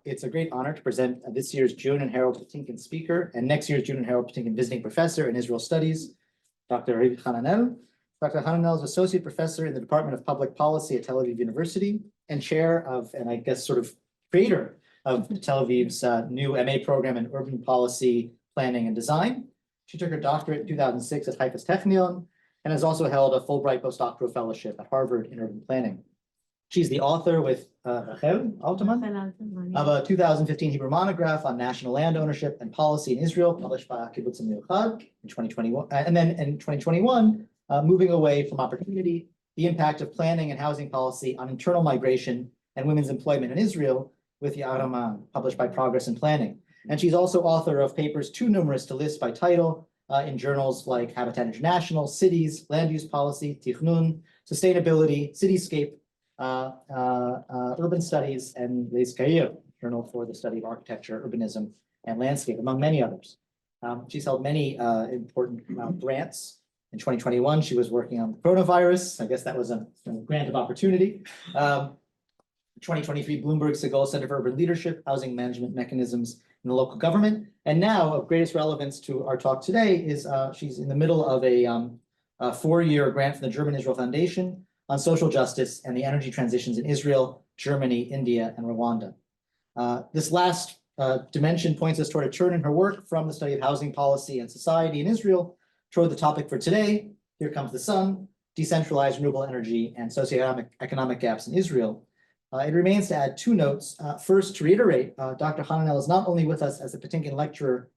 It's a great honor to present this year's June and Harold Patinkin speaker and next year's June and Harold Patinkin visiting professor in Israel Studies, Dr. Ravit Hananel. Dr. Hananel is associate professor in the Department of Public Policy at Tel Aviv University and chair of, and I guess sort of creator of Tel Aviv's new MA program in urban policy, planning, and design. She took her doctorate in 2006 at Haifa's Technion and has also held a Fulbright postdoctoral fellowship at Harvard in urban planning. She's the author with Rachel Altman of a 2015 Hebrew monograph on national land ownership and policy in Israel, published by Kibbutz Miuchad in 2021, and then in 2021, Moving Away from Opportunity, the Impact of Planning and Housing Policy on Internal Migration and Women's Employment in Israel, with Ya'araman, published by Progress in Planning. And she's also author of papers too numerous to list by title in journals like Habitat International, Cities, Land Use Policy, Technion, Sustainability, Cityscape, Urban Studies, and Les Cahiers, Journal for the Study of Architecture, Urbanism, and Landscape, among many others. She's held many important grants. In 2021, she was working on the coronavirus. I guess that was a grant of opportunity. 2023 Bloomberg Segal Center for Urban Leadership, Housing Management Mechanisms in the Local Government. And now, of greatest relevance to our talk today is she's in the middle of a 4-year grant from the German Israel Foundation on social justice and the energy transitions in Israel, Germany, India, and Rwanda. This last dimension points us toward a turn in her work from the study of housing policy and society in Israel toward the topic for today, Here Comes the Sun, Decentralized Renewable Energy and Socioeconomic Gaps in Israel. It remains to add 2 notes. First, to reiterate, Dr. Hananel is not only with us as a Patinkin lecturer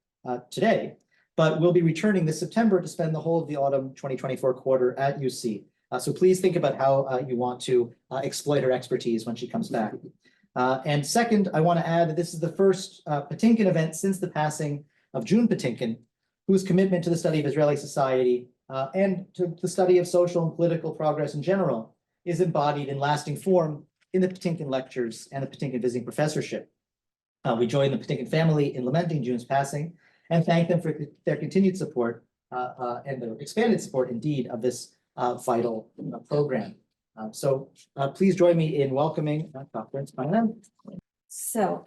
today, but will be returning this September to spend the whole of the autumn 2024 quarter at UC. So please think about how you want to exploit her expertise when she comes back. And second, I want to add that this is the first Patinkin event since the passing of June Patinkin, whose commitment to the study of Israeli society and to the study of social and political progress in general is embodied in lasting form in the Patinkin lectures and the Patinkin visiting professorship. We join the Patinkin family in lamenting June's passing and thank them for their continued support and their expanded support, indeed, of this vital program. So please join me in welcoming Dr. Hananel. So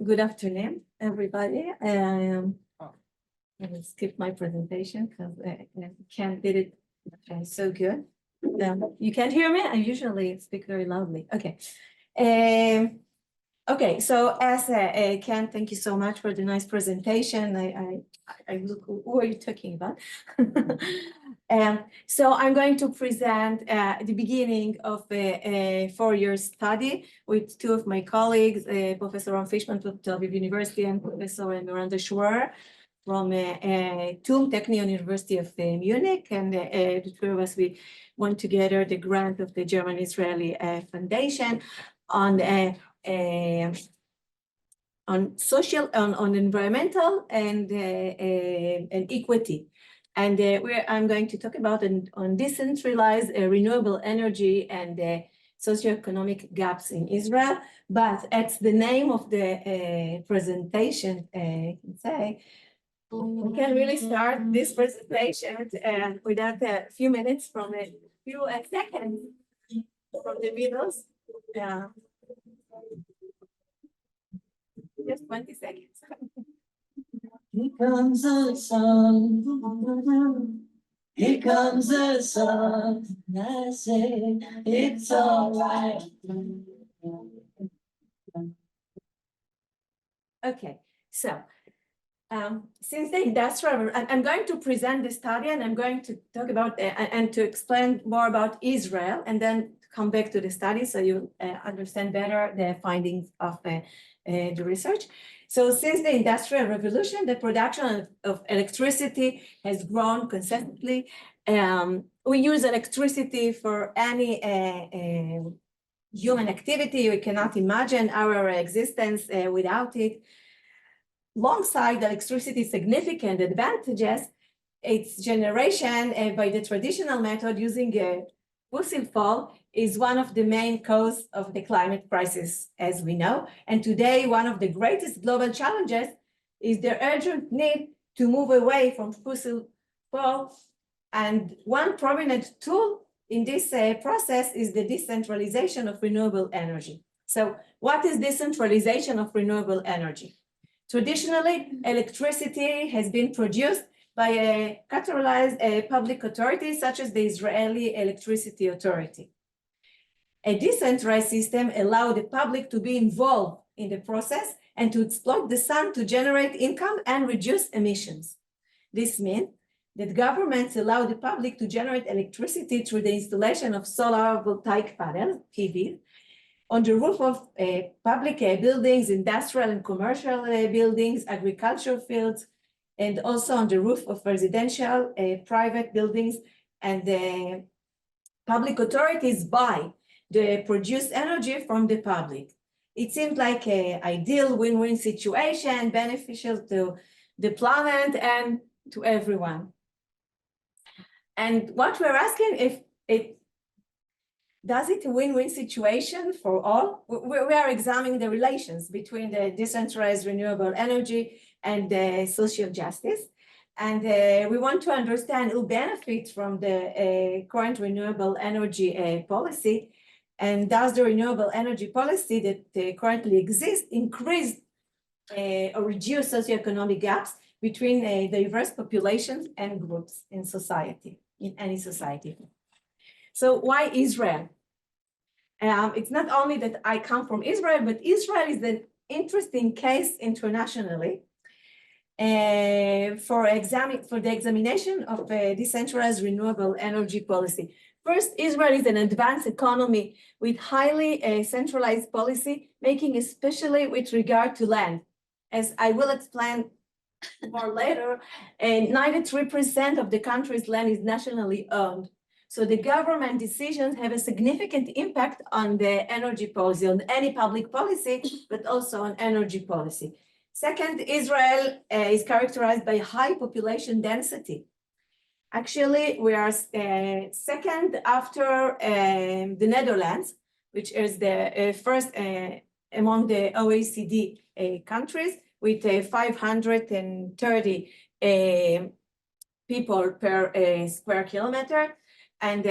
good afternoon, everybody. I will skip my presentation because I can't get it so good. You can't hear me? I usually speak very loudly. Okay. Okay, so as Ken, thank you so much for the nice presentation. I look, who are you talking about? So I'm going to present the beginning of a 4-year study with 2 of my colleagues, Professor Ron Fishman from Tel Aviv University and Professor Miranda Schwer from TUM, Technion University of Munich. And the 2 of us, we went together the grant of the German-Israeli Foundation on social, on environmental and equity. And I'm going to talk about on decentralized renewable energy and socioeconomic gaps in Israel. But it's the name of the presentation, I can say. We can really start this presentation without a few minutes from a few seconds from the videos. Just 20 seconds. Here comes the sun. Here comes the sun. I say it's all right. Okay, so since the industrial, I'm going to present the study and I'm going to talk about and to explain more about Israel and then come back to the study so you understand better the findings of the research. So since the Industrial Revolution, the production of electricity has grown consistently. We use electricity for any human activity. We cannot imagine our existence without it. Alongside electricity's significant advantages, its generation by the traditional method using fossil fuel is one of the main causes of the climate crisis, as we know. And today, one of the greatest global challenges is the urgent need to move away from fossil fuel. And one prominent tool in this process is the decentralization of renewable energy. So what is decentralization of renewable energy? Traditionally, electricity has been produced by a centralized public authority such as the Israeli Electricity Authority. A decentralized system allows the public to be involved in the process and to exploit the sun to generate income and reduce emissions. This means that governments allow the public to generate electricity through the installation of solar voltaic panels, PV, on the roof of public buildings, industrial and commercial buildings, agricultural fields, and also on the roof of residential, private buildings, and public authorities buy the produced energy from the public. It seems like an ideal win-win situation, beneficial to the planet and to everyone. And what we're asking, if it does it a win-win situation for all? We are examining the relations between the decentralized renewable energy and the social justice. And we want to understand who benefits from the current renewable energy policy, and does the renewable energy policy that currently exists increase or reduce socioeconomic gaps between diverse populations and groups in society, in any society. So why Israel? It's not only that I come from Israel, but Israel is an interesting case internationally for the examination of decentralized renewable energy policy. First, Israel is an advanced economy with highly centralized policy, making especially with regard to land. As I will explain more later, 93% of the country's land is nationally owned. So the government decisions have a significant impact on the energy policy, on any public policy, but also on energy policy. Second, Israel is characterized by high population density. Actually, we are second after the Netherlands, which is the first among the OECD countries, with 530 people per square kilometer. And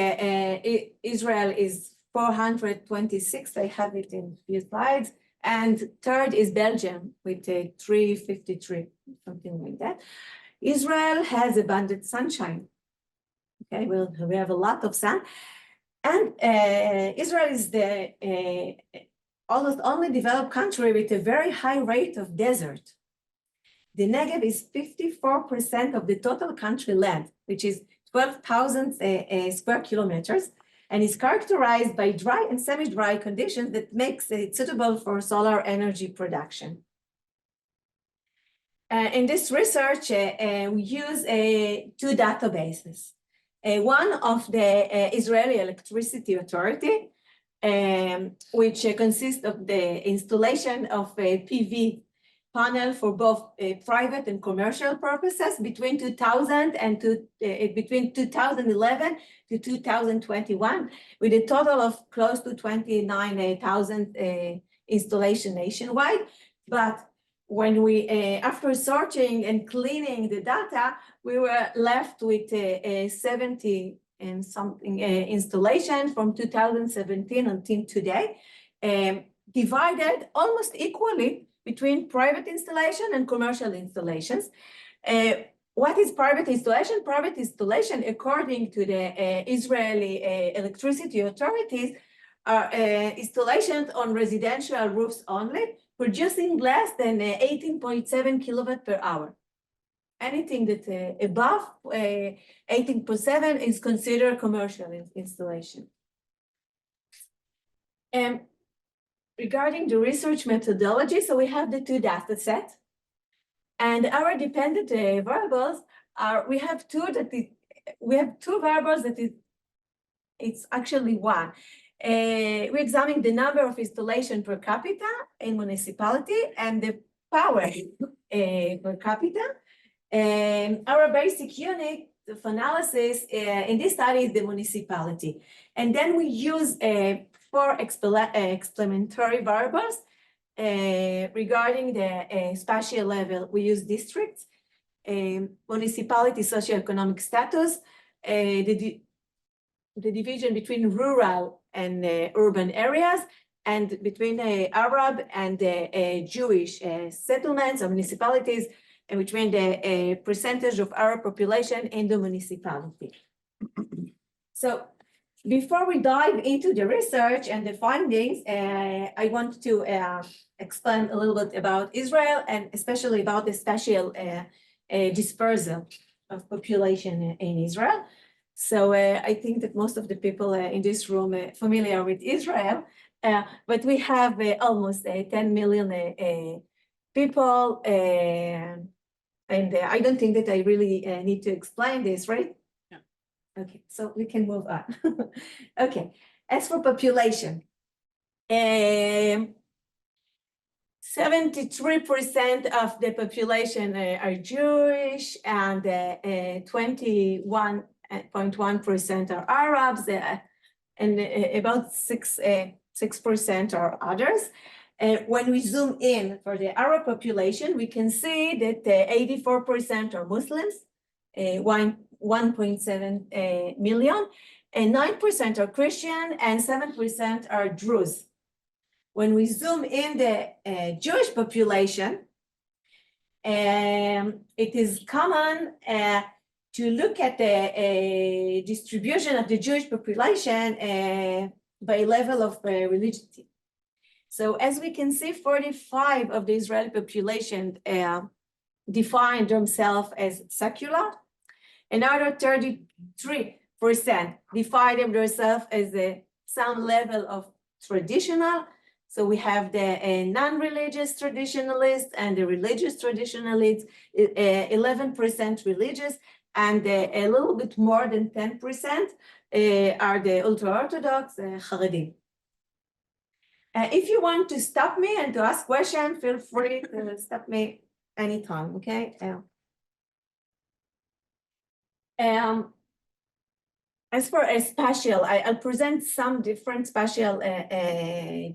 Israel is 426, I have it in a few slides. And third is Belgium with 353, something like that. Israel has abundant sunshine. Okay, well, we have a lot of sun. And Israel is the almost only developed country with a very high rate of desert. The Negev is 54% of the total country land, which is 12,000 square kilometers, and is characterized by dry and semi-dry conditions that makes it suitable for solar energy production. In this research, we use two databases. One of the Israeli Electricity Authority, which consists of the installation of a PV panel for both private and commercial purposes between 2000 and between 2011 to 2021, with a total of close to 29,000 installation nationwide. But when we, after sorting and cleaning the data, we were left with 70 and something installation from 2017 until today, divided almost equally between private installation and commercial installations. What is private installation? Private installation, according to the Israeli electricity authorities, are installations on residential roofs only, producing less than 18.7 kilowatt per hour. Anything that above 18.7 is considered commercial installation. Regarding the research methodology, so we have the two data sets, and our dependent variables are, we have two variables that it's actually one. We examine the number of installation per capita in municipality and the power per capita. Our basic unit of analysis in this study is the municipality. And then we use 4 explanatory variables regarding the spatial level. We use districts, municipality socioeconomic status, the division between rural and urban areas, and between the Arab and the Jewish settlements or municipalities, and between the percentage of Arab population in the municipality. So before we dive into the research and the findings, I want to explain a little bit about Israel and especially about the spatial dispersal of population in Israel. So I think that most of the people in this room are familiar with Israel, but we have almost 10 million people, and I don't think that I really need to explain this, right? Yeah. Okay, so we can move on. Okay, as for population, 73% of the population are Jewish, and 21.1% are Arabs, and about 6% are others. When we zoom in for the Arab population, we can see that 84% are Muslims, 1.7 million, and 9% are Christian, and 7% are Druze. When we zoom in the Jewish population, it is common to look at the distribution of the Jewish population by level of religiosity. So as we can see, 45% of the Israeli population define themselves as secular. Another 33% define themselves as some level of traditional. So we have the non-religious traditionalists and the religious traditionalists, 11% religious, and a little bit more than 10% are the ultra-Orthodox Haredim. If you want to stop me and to ask questions, feel free to stop me anytime, okay? As for a spatial, I'll present some different spatial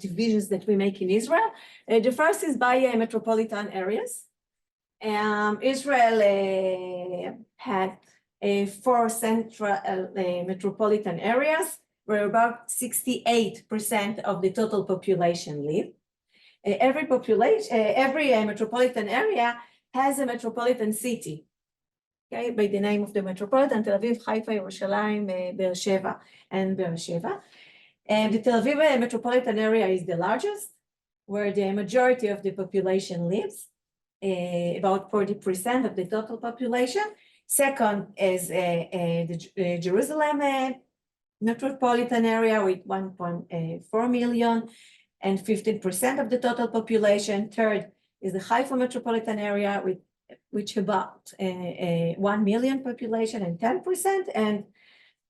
divisions that we make in Israel. The first is by metropolitan areas. Israel had 4 central metropolitan areas, where about 68% of the total population live. Every metropolitan area has a metropolitan city, okay, by the name of the metropolitan: Tel Aviv, Haifa, Yerushalayim, Be'er Sheva, and Be'er Sheva. And the Tel Aviv metropolitan area is the largest, where the majority of the population lives, about 40% of the total population. Second is the Jerusalem metropolitan area with 1.4 million and 15% of the total population. Third is the Haifa metropolitan area with which about 1 million population and 10%. And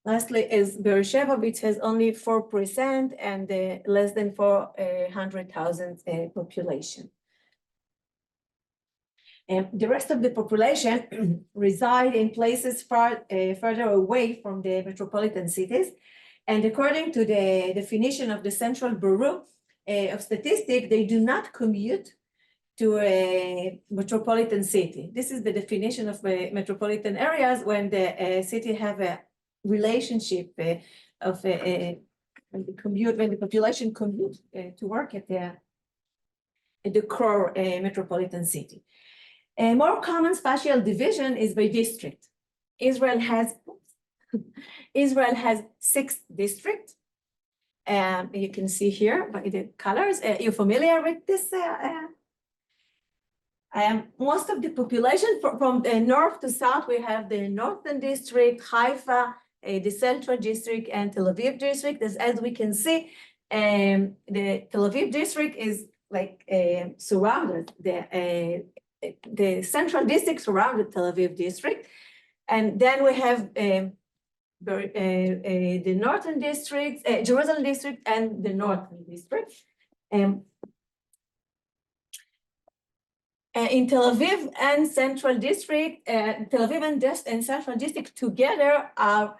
lastly is Be'er Sheva, which has only 4% and less than 400,000 population. The rest of the population reside in places further away from the metropolitan cities. And according to the definition of the Central Bureau of Statistics, they do not commute to a metropolitan city. This is the definition of metropolitan areas when the city have a relationship of when the population commute to work at the core metropolitan city. A more common spatial division is by district. Israel has 6 districts. You can see here by the colors. You're familiar with this? Most of the population from the north to south, we have the northern district, Haifa, the central district, and Tel Aviv district. As we can see, the Tel Aviv district is like surrounded. The central district surrounded Tel Aviv district, and then we have the northern district, Jerusalem district, and the northern district. In Tel Aviv and Central District, Tel Aviv and Central District together are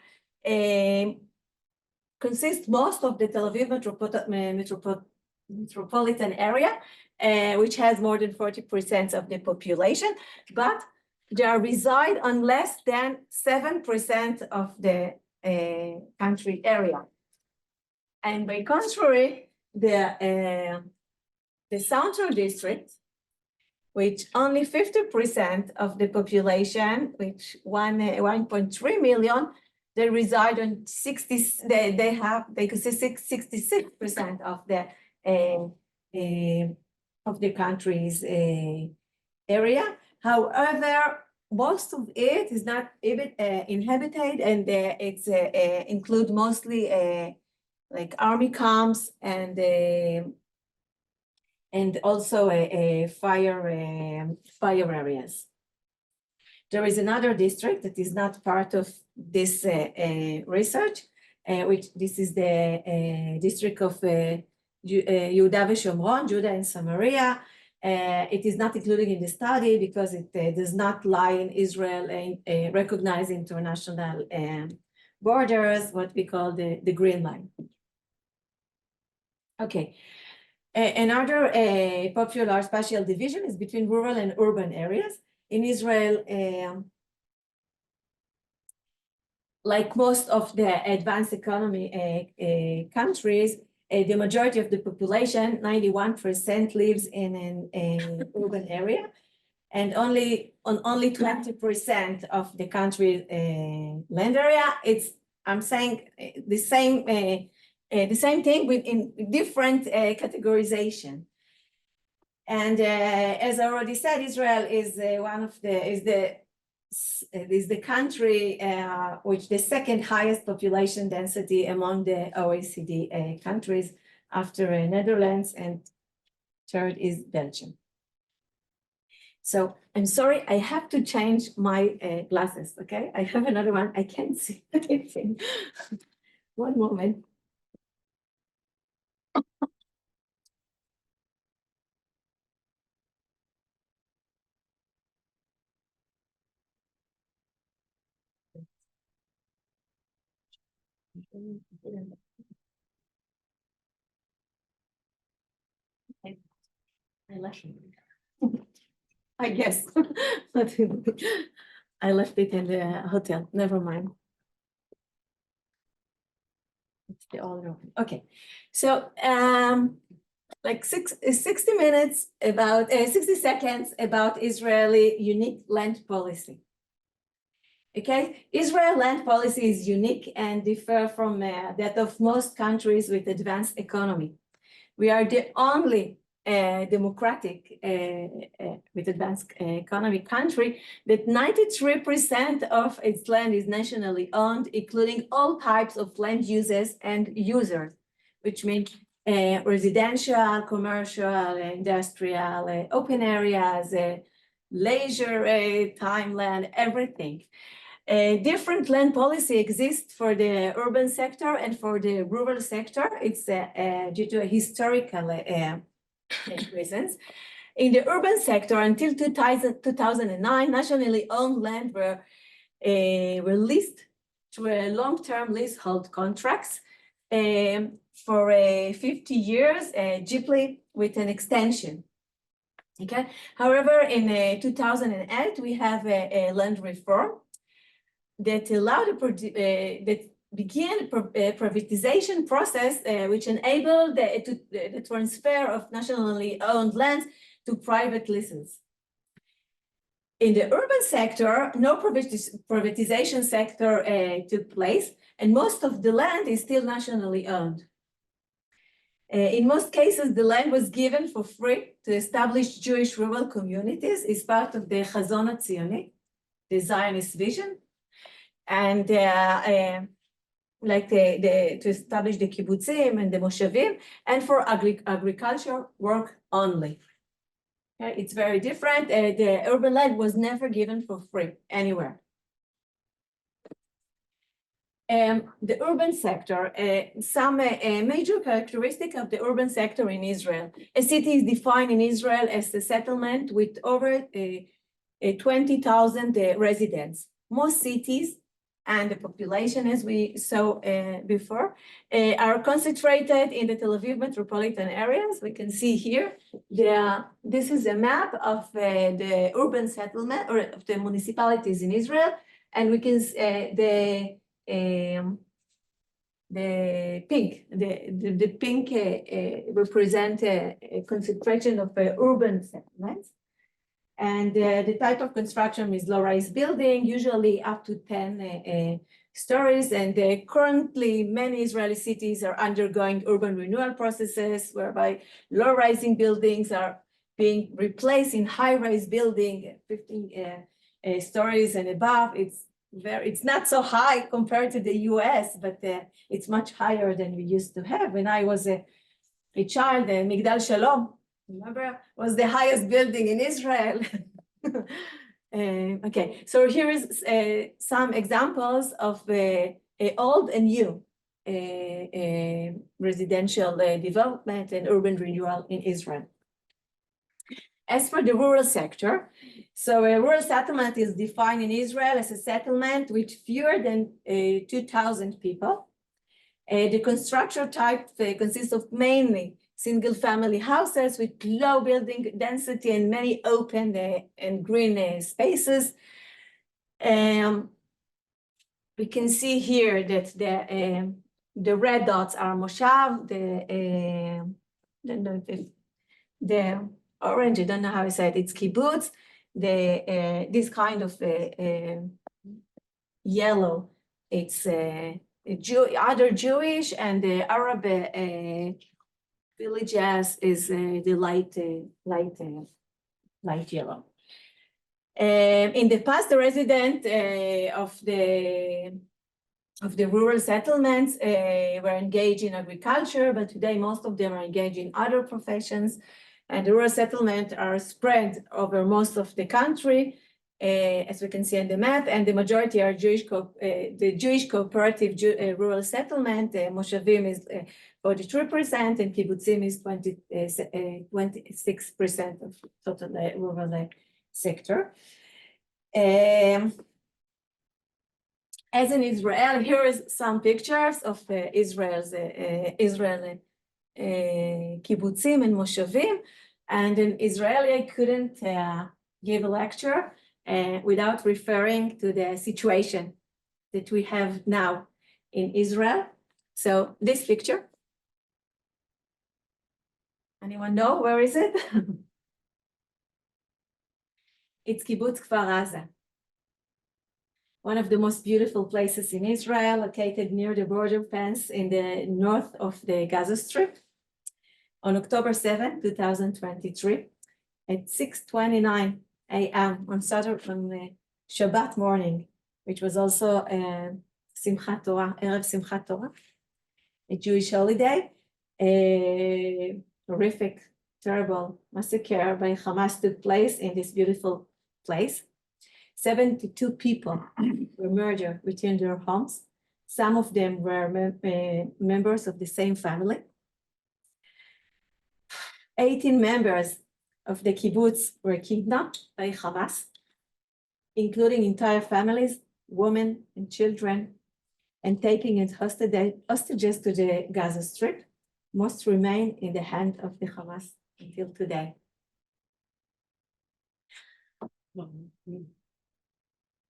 consist most of the Tel Aviv metropolitan area, which has more than 40% of the population, but they reside on less than 7% of the country area. And by contrary, the Central District, which only 50% of the population, which 1.3 million, they reside on they consist 66% of the country's area. However, most of it is not even inhabited, and it's include mostly like army camps and also fire areas. There is another district that is not part of this research, which this is the district of Yehuda v'Shomron, Judah and Samaria. It is not included in the study because it does not lie in Israel and recognize international borders, what we call the Green Line. Okay. Another popular spatial division is between rural and urban areas. In Israel, like most of the advanced economy countries, the majority of the population, 91%, lives in an urban area, and only 20% of the country's land area. I'm saying the same thing in different categorization. And as I already said, Israel is the country which the second highest population density among the OECD countries, after Netherlands, and third is Belgium. So I'm sorry, I have to change my glasses, okay? I have another one, I can't see anything. One moment. I left it. I guess. I left it in the hotel. Never mind. It's the old room. Okay. So like 60 minutes about 60 seconds about Israeli unique land policy. Okay, Israel land policy is unique and differ from that of most countries with advanced economy. We are the only democratic with advanced economy country that 93% of its land is nationally owned, including all types of land uses and users, which means residential, commercial, industrial, open areas, leisure time land, everything. Different land policy exists for the urban sector and for the rural sector. It's due to historical reasons. In the urban sector, until 2009, nationally owned land were leased through long-term leasehold contracts for 50 years, cheaply with an extension. Okay. However, in 2008, we have a land reform that allowed that began a privatization process, which enabled the transfer of nationally owned lands to private leases. In the urban sector, no privatization sector took place, and most of the land is still nationally owned. In most cases, the land was given for free to establish Jewish rural communities as part of the Chazon HaTzioni, the Zionist vision, and like to establish the kibbutzim and the moshavim, and for agriculture work only. Okay, it's very different. The urban land was never given for free anywhere. The urban sector, some major characteristic of the urban sector in Israel. A city is defined in Israel as a settlement with over 20,000 residents. Most cities and the population, as we saw before, are concentrated in the Tel Aviv metropolitan areas. We can see here, this is a map of the urban settlement or of the municipalities in Israel, and we can the pink, the pink represent a concentration of urban settlements. And the type of construction is low-rise building, usually up to 10 stories. And currently, many Israeli cities are undergoing urban renewal processes, whereby low-rising buildings are being replaced in high-rise building, 15 stories and above. It's not so high compared to the US, but it's much higher than we used to have. When I was a child, Migdal Shalom, remember, was the highest building in Israel. Okay, so here is some examples of old and new residential development and urban renewal in Israel. As for the rural sector, so a rural settlement is defined in Israel as a settlement with fewer than 2,000 people. The construction type consists of mainly single-family houses with low building density and many open and green spaces. We can see here that the red dots are moshav, the orange, I don't know how I say it, it's kibbutz. This kind of yellow, it's other Jewish, and the Arab villages is the light yellow. In the past, the resident of the rural settlements were engaged in agriculture, but today most of them are engaged in other professions. And the rural settlements are spread over most of the country, as we can see on the map, and the majority are the Jewish cooperative rural settlement. Moshavim is 43%, and kibbutzim is 26% of total rural sector. As in Israel, here is some pictures of Israel's kibbutzim and moshavim. And in Israeli, I couldn't give a lecture without referring to the situation that we have now in Israel. So this picture, anyone know where is it? It's kibbutz Kfar Aza, one of the most beautiful places in Israel, located near the border fence in the north of the Gaza Strip. On October 7, 2023, at 6:29 a.m. on Shabbat morning, which was also Simchat Torah, Erev Simchat Torah, a Jewish holiday, a horrific, terrible massacre by Hamas took place in this beautiful place. 72 people were murdered within their homes. Some of them were members of the same family. 18 members of the kibbutz were kidnapped by Hamas, including entire families, women and children, and taking as hostages to the Gaza Strip. Most remain in the hand of the Hamas until today.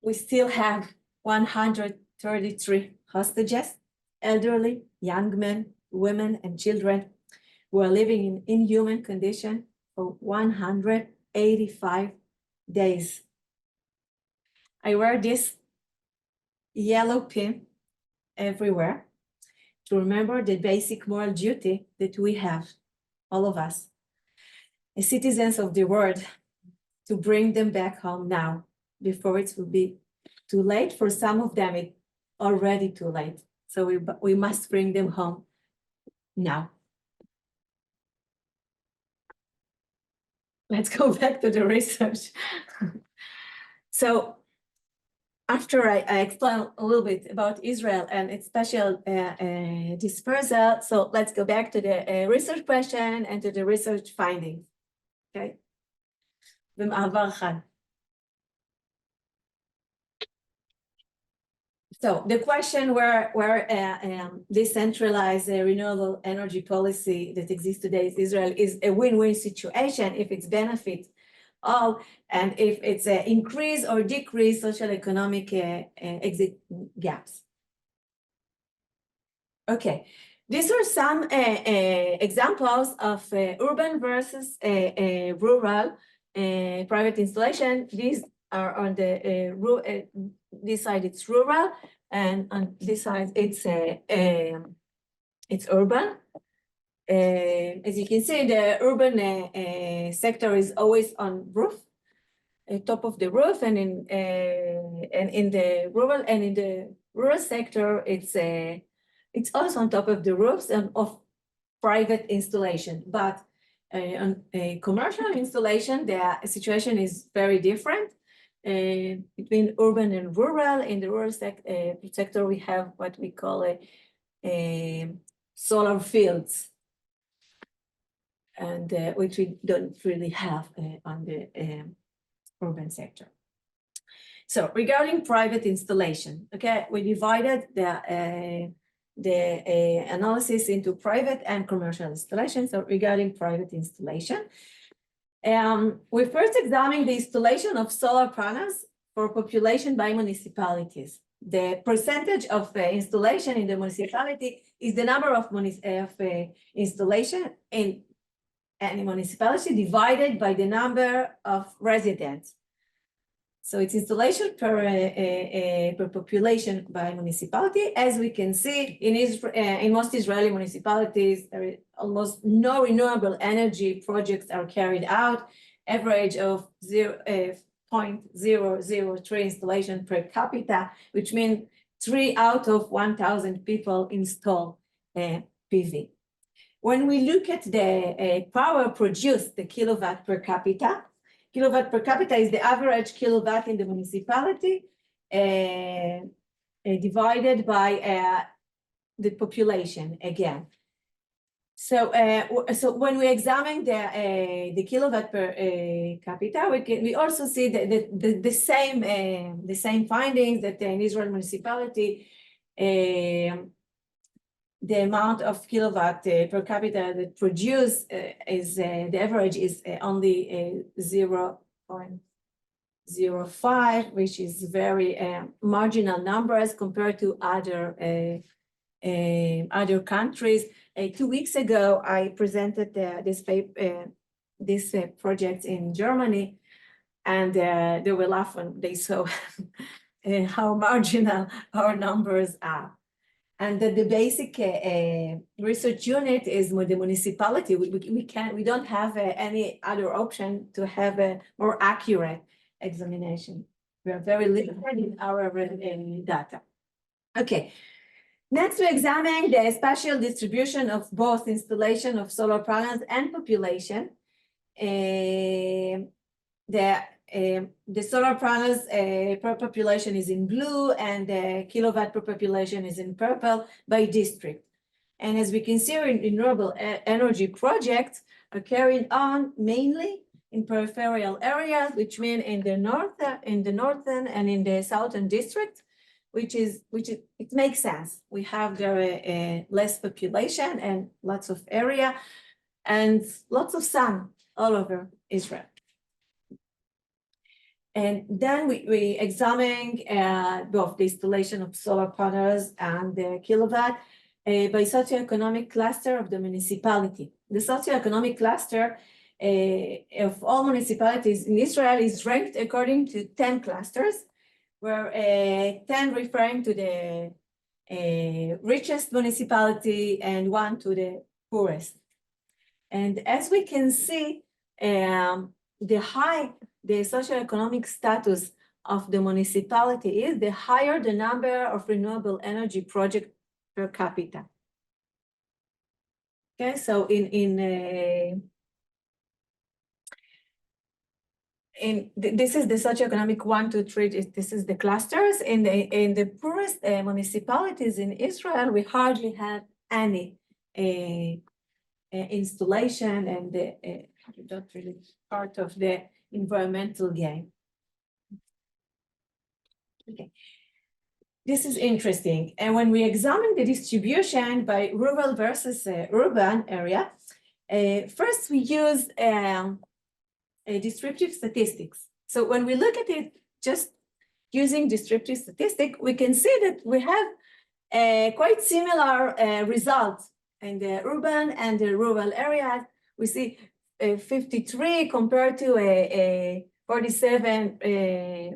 We still have 133 hostages, elderly, young men, women, and children, who are living in inhuman condition for 185 days. I wear this yellow pin everywhere to remember the basic moral duty that we have, all of us, as citizens of the world, to bring them back home now, before it will be too late. For some of them, it's already too late. So we must bring them home now. Let's go back to the research. So after I explain a little bit about Israel and its spatial dispersal, so let's go back to the research question and to the research findings. Okay. במעבר חד. So the question where decentralized renewable energy policy that exists today in Israel is a win-win situation if it's benefit all, and if it's increase or decrease socioeconomic exit gaps. Okay, these are some examples of urban versus rural private installation. These are on the this side it's rural, and on this side it's urban. As you can see, the urban sector is always on roof, top of the roof, and in the rural sector, it's also on top of the roofs and of private installation. But on a commercial installation, the situation is very different between urban and rural. In the rural sector, we have what we call solar fields, and which we don't really have on the urban sector. So regarding private installation, okay, we divided the analysis into private and commercial installation. So regarding private installation, we first examined the installation of solar panels for population by municipalities. The percentage of installation in the municipality is the number of installation in any municipality divided by the number of residents. So it's installation per population by municipality. As we can see, in most Israeli municipalities, there is almost no renewable energy projects are carried out. Average of 0.003 installation per capita, which means 3 out of 1,000 people install PV. When we look at the power produced, the kilowatt per capita is the average kilowatt in the municipality divided by the population again. So, when we examine the kilowatt per capita, we also see the same findings that in Israel municipality. The amount of kilowatt per capita that produce is the average is only 0.05, which is very marginal numbers compared to other countries. 2 weeks ago, I presented this project in Germany, and they were laughing. They saw how marginal our numbers are. And the basic research unit is with the municipality. We don't have any other option to have a more accurate examination. We are very limited in our data. Okay, next we examine the spatial distribution of both installation of solar panels and population. The solar panels per population is in blue, and the kilowatt per population is in purple by district. And as we can see, renewable energy projects are carried on mainly in peripheral areas, which mean in the northern and in the southern district, which it makes sense. We have there less population and lots of area and lots of sun all over Israel. And then we examine both the installation of solar panels and the kilowatt by socioeconomic cluster of the municipality. The socioeconomic cluster of all municipalities in Israel is ranked according to 10 clusters, where 10 referring to the richest municipality and 1 to the poorest. And as we can see, the socioeconomic status of the municipality is, the higher the number of renewable energy projects per capita. Okay, so this is the socioeconomic 1, 2, 3. This is the clusters. In the poorest municipalities in Israel, we hardly have any installation, and not really part of the environmental game. Okay, this is interesting. And when we examine the distribution by rural versus urban area, first we use distributive statistics. So when we look at it just using distributive statistics, we can see that we have quite similar results in the urban and the rural areas. We see 53 compared to 47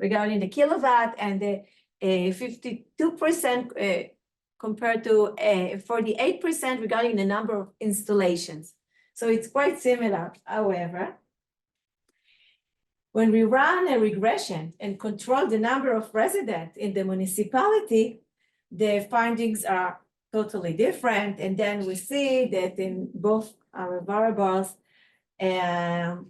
regarding the kilowatt, and 52% compared to 48% regarding the number of installations. So it's quite similar. However, when we run a regression and control the number of residents in the municipality, the findings are totally different. And then we see that in both our variables, it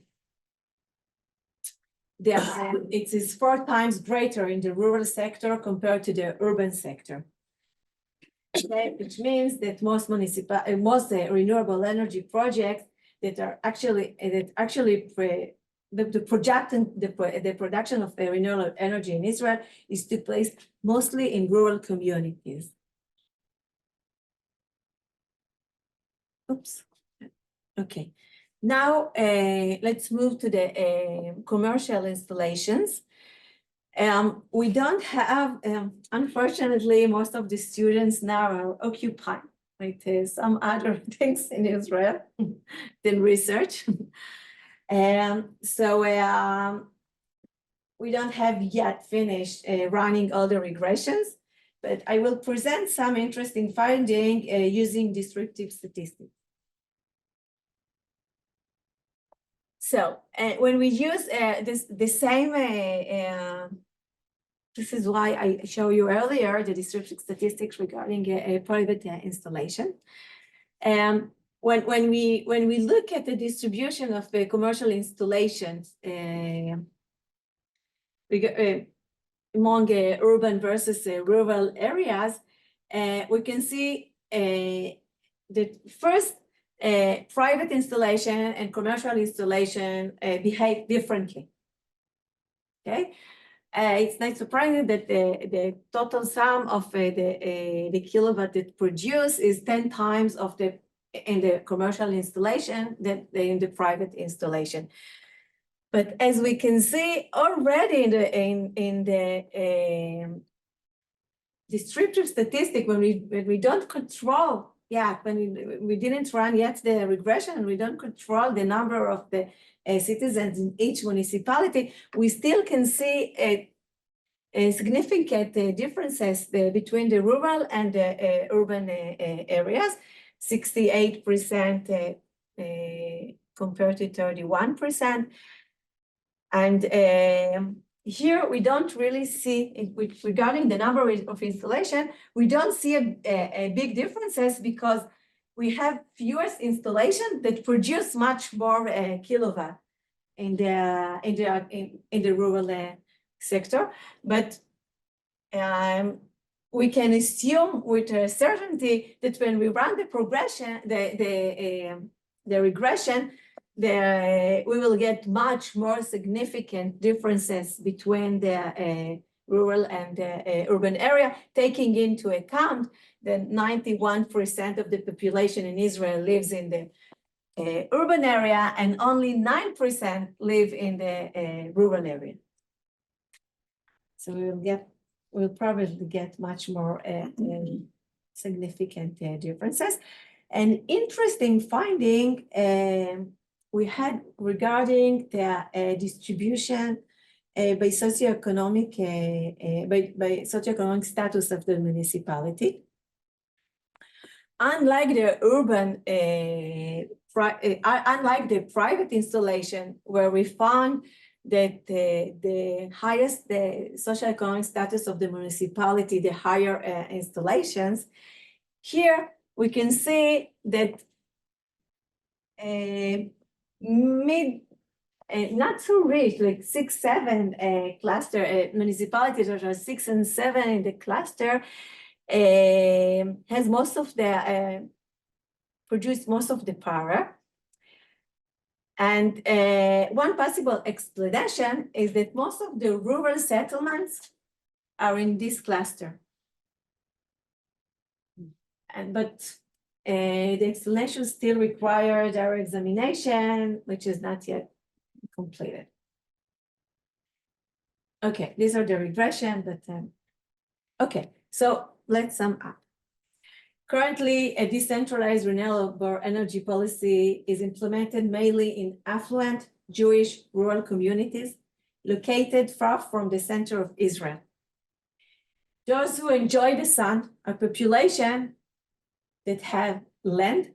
is 4 times greater in the rural sector compared to the urban sector. Okay, which means that most renewable energy projects that are actually the production of renewable energy in Israel is took place mostly in rural communities. Oops. Okay. Now let's move to the commercial installations. We don't have, unfortunately, most of the students now are occupied with some other things in Israel than research. So we don't have yet finished running all the regressions, but I will present some interesting finding using distributive statistics. So when we use the same, this is why I show you earlier the distributive statistics regarding a private installation. When we look at the distribution of the commercial installations among urban versus rural areas, we can see that first private installation and commercial installation behave differently. Okay, it's not surprising that the total sum of the kilowatt that produced is 10 times of the in the commercial installation than in the private installation. But as we can see already in the distributive statistic, when we don't control yet, when we didn't run yet the regression, and we don't control the number of the citizens in each municipality, we still can see a significant differences between the rural and the urban areas, 68% compared to 31%. And here we don't really see, regarding the number of installation, we don't see a big differences because we have fewer installations that produce much more kilowatt in the rural sector. But we can assume with a certainty that when we run the progression, the regression, we will get much more significant differences between the rural and the urban area, taking into account that 91% of the population in Israel lives in the urban area and only 9% live in the rural area. So we'll probably get much more significant differences. An interesting finding we had regarding the distribution by socioeconomic status of the municipality. Unlike the urban, unlike the private installation, where we found that the highest the socioeconomic status of the municipality, the higher installations, here we can see that not so rich, like 6, 7 cluster municipalities, that are 6 and 7 in the cluster, has most of the produced most of the power. And one possible explanation is that most of the rural settlements are in this cluster. But the explanation still requires our examination, which is not yet completed. Okay, these are the regression, but okay, so let's sum up. Currently, a decentralized renewable energy policy is implemented mainly in affluent Jewish rural communities located far from the center of Israel. Those who enjoy the sun are population that have land,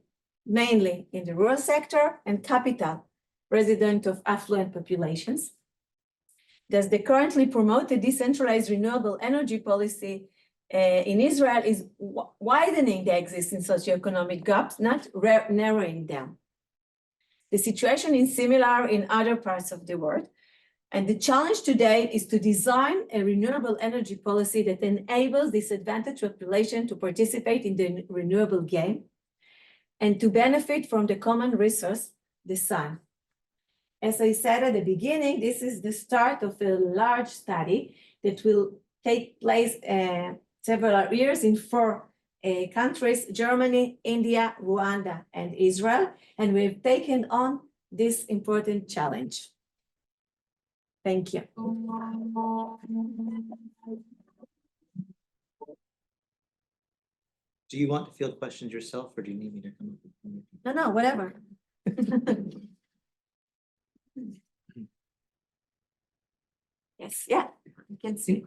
mainly in the rural sector, and capital, resident of affluent populations. Thus, the currently promoted decentralized renewable energy policy in Israel is widening the existing socioeconomic gaps, not narrowing them. The situation is similar in other parts of the world. And the challenge today is to design a renewable energy policy that enables disadvantaged population to participate in the renewable game and to benefit from the common resource, the sun. As I said at the beginning, this is the start of a large study that will take place several years in 4 countries: Germany, India, Rwanda, and Israel. And we've taken on this important challenge. Thank you. Do you want to field questions yourself, or do you need me to come up with them? No, whatever. Yes, yeah, you can see.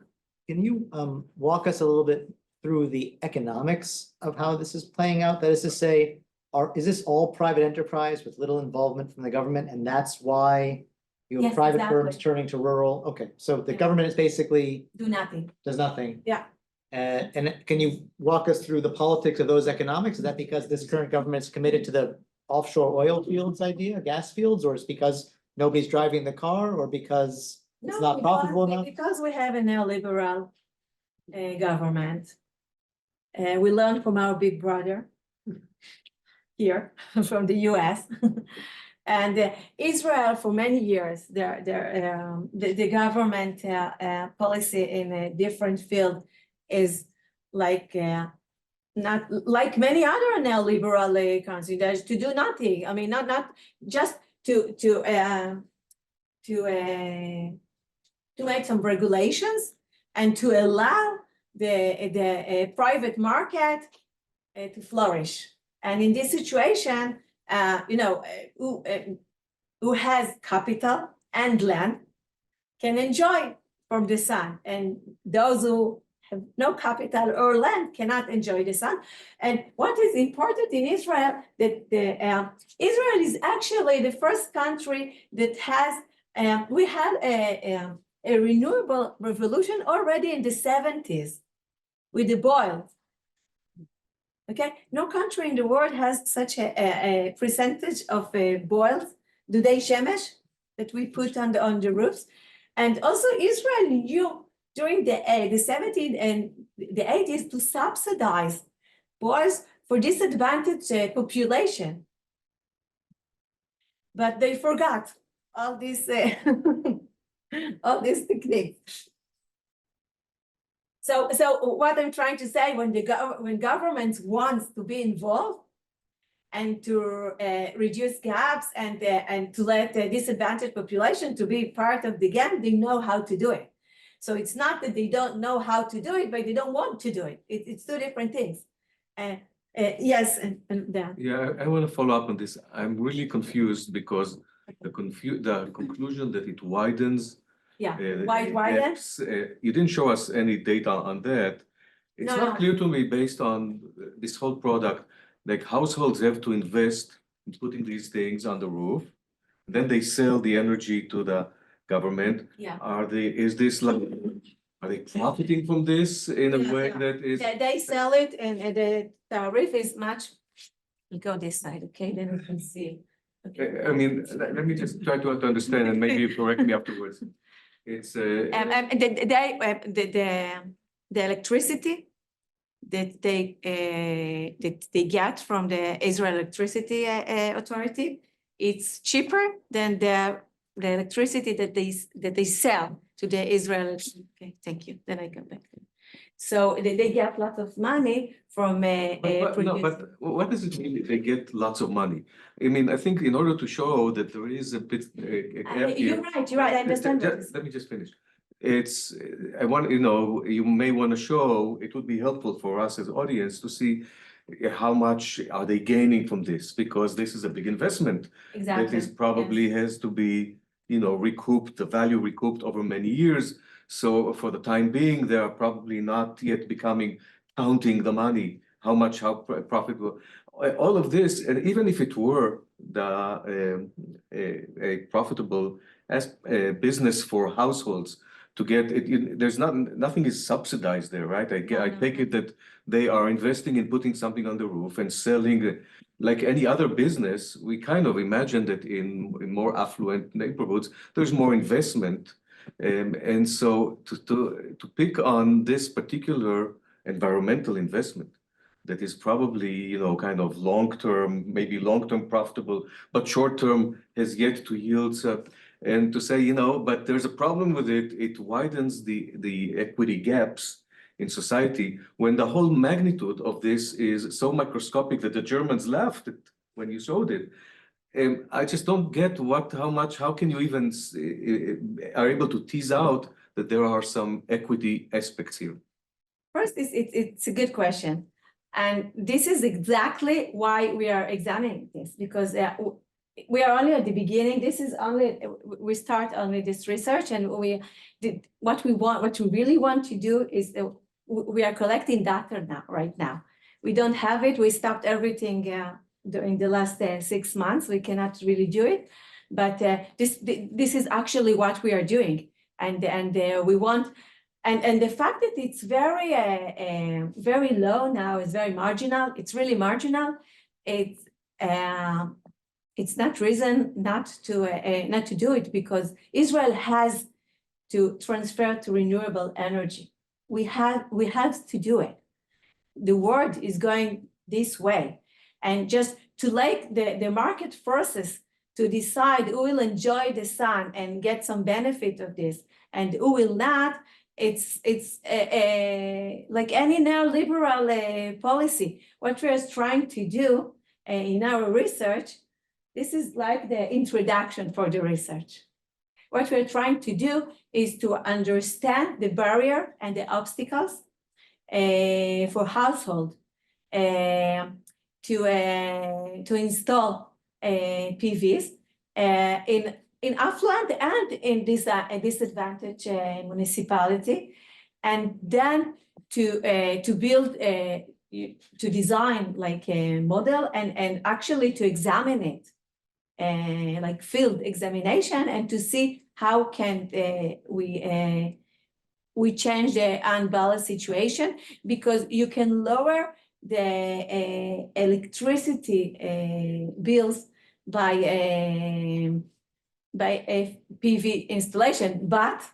Can you walk us a little bit through the economics of how this is playing out? That is to say, is this all private enterprise with little involvement from the government, and that's why you have Yes, private exactly. firms turning to rural? Okay, so the Yeah. government is basically Do nothing. does nothing. Yeah. And can you walk us through the politics of those economics? Is that because this current government is committed to the offshore oil fields idea, gas fields, or is it because nobody's driving the car, or because it's No, not profitable enough? because we have a neoliberal government. We learned from our big brother here from the US. And Israel, for many years, the government policy in a different field is like not like many other neoliberal countries, to do nothing. I mean, not just to make some regulations and to allow the private market to flourish. And in this situation, who has capital and land can enjoy from the sun, and those who have no capital or land cannot enjoy the sun. And what is important in Israel, that Israel is actually the first country that has, we had a renewable revolution already in the 70s with the boil. Okay, no country in the world has such a percentage of boils, dudei shemesh, that we put on the roofs. And also Israel knew during the 70s and the 80s to subsidize boils for disadvantaged population. But they forgot all these all these techniques. So what I'm trying to say, when governments wants to be involved and to reduce gaps and to let the disadvantaged population to be part of the game, they know how to do it. So it's not that they don't know how to do it, but they don't want to do it. It's 2 different things. Yes, and Dan. Yeah, I want to follow up on this. I'm really confused because the conclusion that it widens. Yeah, why then? You didn't show us any data on that. It's No. not clear to me based on this whole product, like households have to invest in putting these things on the roof. Then they sell the energy to the government. Yeah. Are they profiting from this in a Yeah, way yeah. that is? They sell it, and the tariff is much. You go this side, okay? Then we can see. Okay. I mean, let me just try to understand, and maybe you correct me afterwards. It's The electricity that they get from the Israel Electricity Authority, it's cheaper than the electricity that they sell to the Israel. Okay, thank you. Then I come back. So they get lots of money from but what does it mean if they get lots of money? I mean, I think in order to show that there is a bit a gap here. You're right. I understand. Let me just finish. I want, you may want to show, it would be helpful for us as audience to see how much are they gaining from this? Because this is a big investment that Exactly. is probably has to be, recouped, the value recouped over many years. So for the time being, they are probably not yet counting the money, how profitable. All of this, and even if it were a profitable business for households to get it, there's nothing is subsidized there, right? I take it that they are investing in putting something on the roof and selling. Like any other business, we kind of imagine that in more affluent neighborhoods, there's more investment. And so to pick on this particular environmental investment that is probably, kind of long-term, maybe long-term profitable, but short-term has yet to yield. And to say, but there's a problem with it. It widens the equity gaps in society when the whole magnitude of this is so microscopic that the Germans laughed at when you showed it. And I just don't get how can you even are able to tease out that there are some equity aspects here? First, it's a good question. And this is exactly why we are examining this, because we are only at the beginning. We start only this research, and what we really want to do is we are collecting data right now. We don't have it. We stopped everything during the last 6 months. We cannot really do it, but this is actually what we are doing, and we want. And the fact that it's very low now is very marginal. It's really marginal. It's not reason not to do it, because Israel has to transfer to renewable energy. We have to do it. The world is going this way, and just to let the market forces to decide who will enjoy the sun and get some benefit of this and who will not. It's like any neoliberal policy. What we are trying to do in our research, this is like the introduction for the research. What we're trying to do is to understand the barrier and the obstacles for household to install PVs in affluent and in disadvantaged municipality, and then to build to design like a model and actually to examine it, like field examination, and to see how can we change the unbalanced situation, because you can lower the electricity bills by a PV installation, but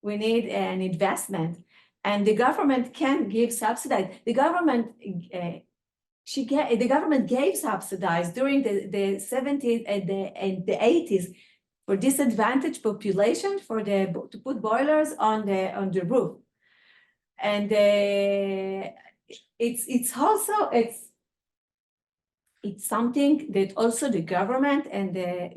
we need an investment, and the government can give subsidies. The government gave subsidies during the 70s and the 80s for disadvantaged population to put boilers on the roof, and it's something that also the government and the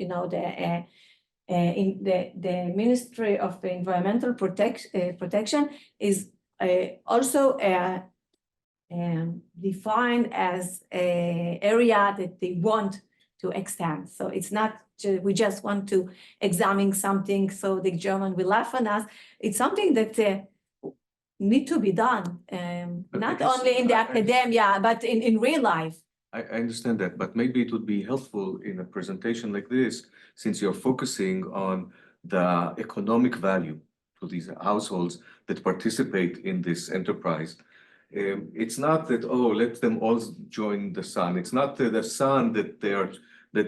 Ministry of Environmental Protection is also defined as an area that they want to extend. So it's not we just want to examine something so the German will laugh on us. It's something that need to be done, not only in the academia, but in real life. I understand that, but maybe it would be helpful in a presentation like this, since you're focusing on the economic value to these households that participate in this enterprise. It's not that, let them all join the sun. It's not the sun that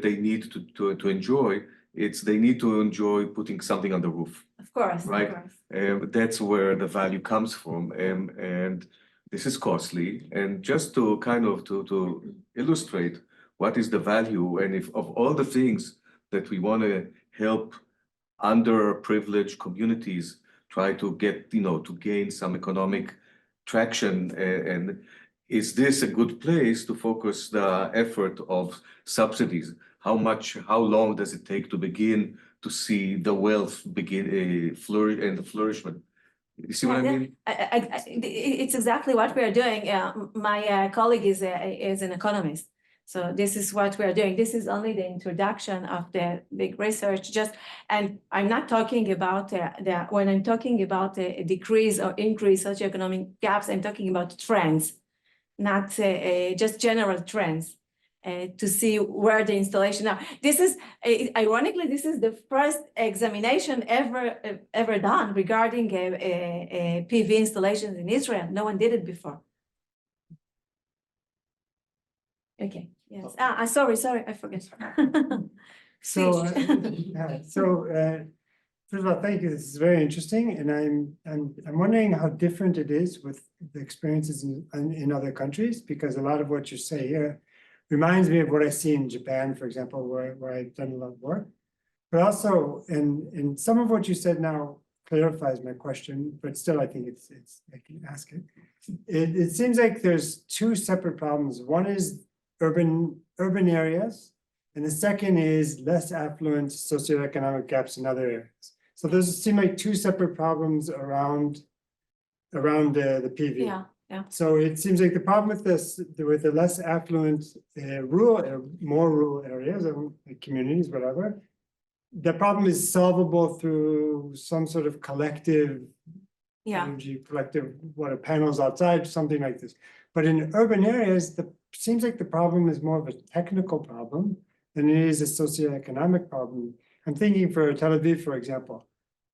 they need to enjoy. It's they need to enjoy putting something on the roof. Of course, right? Of course. That's where the value comes from, and this is costly. And just to kind of to illustrate what is the value, and if of all the things that we want to help underprivileged communities try to get, to gain some economic traction, and is this a good place to focus the effort of subsidies? How long does it take to begin to see the wealth begin flourish and the flourishment? You see what I mean? It's exactly what we are doing. My colleague is an economist. So this is what we are doing. This is only the introduction of the big research. And I'm not talking about when I'm talking about a decrease or increase socioeconomic gaps, I'm talking about trends, not just general trends. To see where the installation are. This is, ironically, this is the first examination ever done regarding PV installations in Israel. No one did it before. Okay, yes. Sorry, I forget. So, Speech. first of all, thank you. This is very interesting, and I'm wondering how different it is with the experiences in other countries, because a lot of what you say here reminds me of what I see in Japan, for example, where I've done a lot of work. But also, in some of what you said now clarifies my question, but still, I think it's I can ask it. It seems like there's two separate problems. One is urban areas, and the second is less affluent socioeconomic gaps in other areas. So those seem like two separate problems around the PV. Yeah. So it seems like the problem with the less affluent more rural areas or communities, whatever, the problem is solvable through some sort of collective energy, collective panels outside, something like this. But in urban areas, seems like the problem is more of a technical problem than it is a socioeconomic problem. I'm thinking for Tel Aviv, for example.